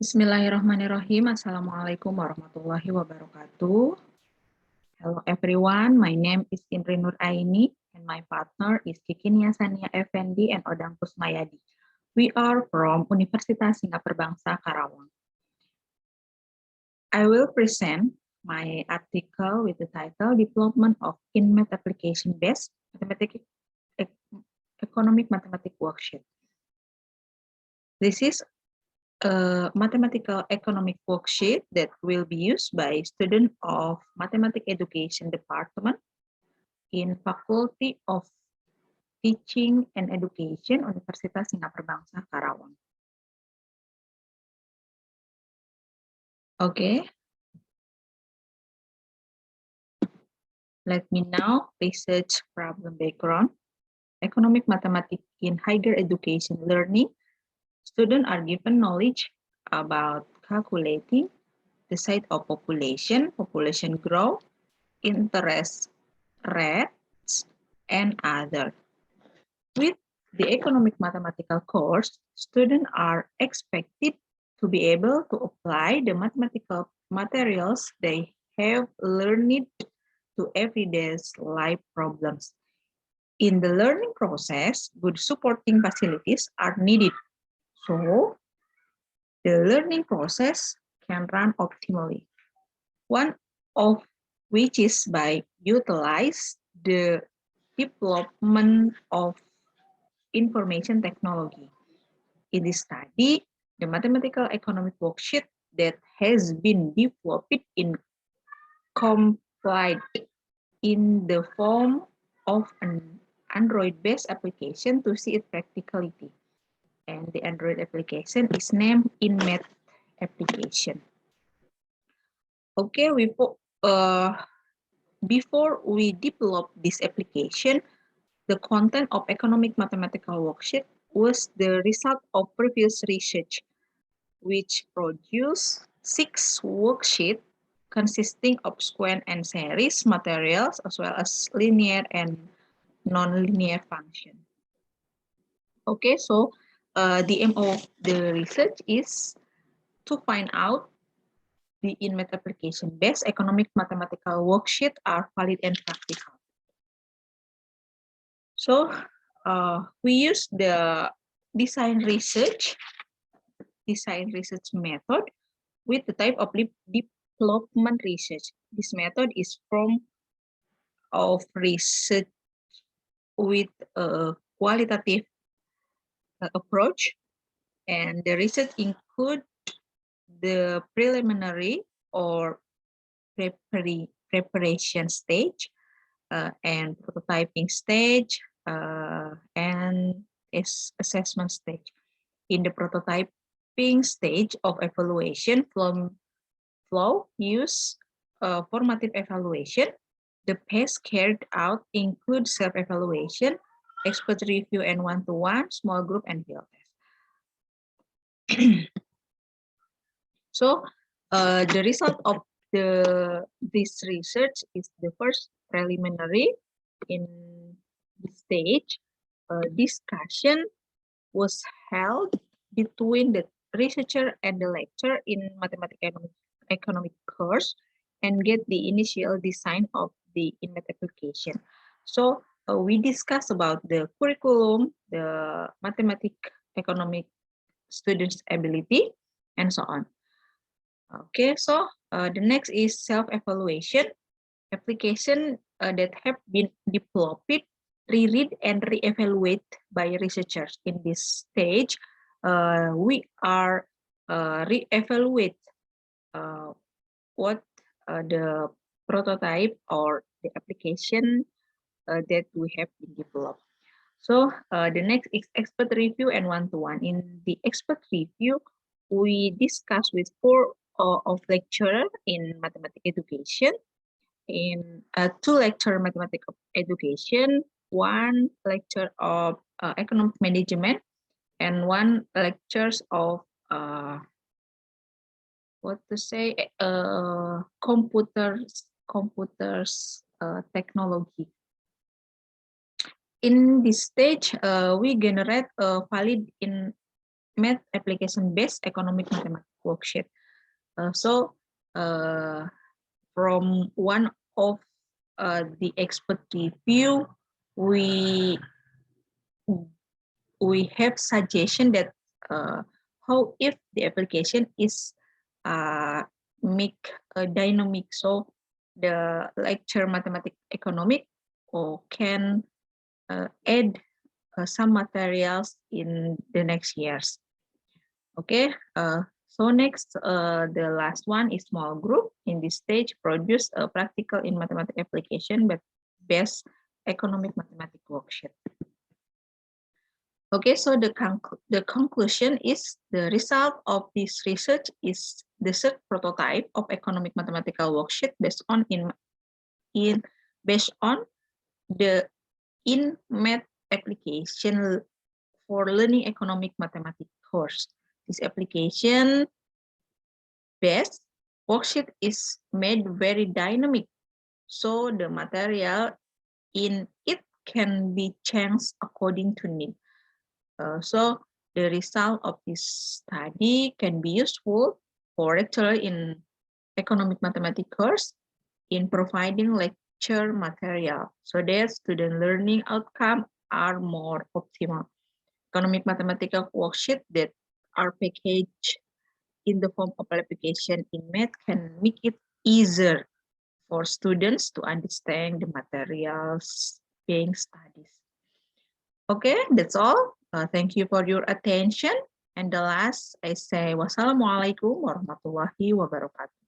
Bismillahirrahmanirrahim. Assalamualaikum warahmatullahi wabarakatuh. Hello everyone, my name is Indri Nur Aini and my partner is Kiki Niasania Effendi and Odang Kusmayadi. We are from Universitas Singapura Bangsa, Karawang. I will present my article with the title Development of In-Math Application-Based Economic Mathematics Worksheet. This is a mathematical economic worksheet that will be used by students of Mathematics Education Department in Faculty of Teaching and Education, Universitas Singapura Bangsa, Karawang. Okay. Let me now research problem background. Economic mathematics in higher education learning. Students are given knowledge about calculating the size of population growth, interest rates, and other. With the economic mathematical course, students are expected to be able to apply the mathematical materials they have learned to everyday life problems. In the learning process, good supporting facilities are needed. So, the learning process can run optimally. One of which is by utilize the development of information technology. In this study, the mathematical economic worksheet that has been developed in compiled in the form of an Android-based application to see its practicality. And the Android application is named In-Math application. Okay, before we develop this application, the content of economic mathematical worksheet was the result of previous research, which produced 6 worksheets consisting of square and series materials as well as linear and non-linear function. Okay, so the aim of the research is to find out the in-math application-based economic mathematical worksheet are valid and practical. So we use the design research method with the type of development research. This method is form of research with a qualitative approach, and the research include the preliminary or preparation stage and prototyping stage and assessment stage. In the prototyping stage of evaluation, flow use formative evaluation. The phase carried out includes self-evaluation, expert review and one-to-one, small group, and field test. So the result of this research is the first preliminary. In this stage, discussion was held between the researcher and the lecturer in mathematics economic course and get the initial design of the in-math application. So we discuss about the curriculum, the mathematics economic students' ability, and so on. Okay, so the next is self-evaluation. Application that have been developed, reread and re-evaluate by researchers. In this stage, we are re-evaluate what the prototype or the application that we have been developed. So the next is expert review and one-to-one. In the expert review, we discuss with 4 of lecturer in mathematics education, in 2 lecture mathematics education, 1 lecture of economic management, and 1 lectures of computers technology. In this stage, we generate a valid in math application-based economic mathematics worksheet. From one of the expert review, we have suggestion that how if the application is make a dynamic, so the lecture mathematics economic or can add some materials in the next years. Okay, so next, the last one is small group. In this stage, produce a practical in mathematics application, but best economic mathematics worksheet. Okay, so the conclusion is the result of this research is the third prototype of economic mathematical worksheet based on the in math application for learning economic mathematics course. This application based worksheet is made very dynamic, so the material in it can be changed according to need. So the result of this study can be useful for lecturer in economic mathematics course in providing lecture material so that student learning outcome are more optimal. Economic mathematical worksheet that are packaged in the form of application in math can make it easier for students to understand the materials being studied. Okay, that's all. Thank you for your attention. And the last, I say wassalamualaikum warahmatullahi wabarakatuh.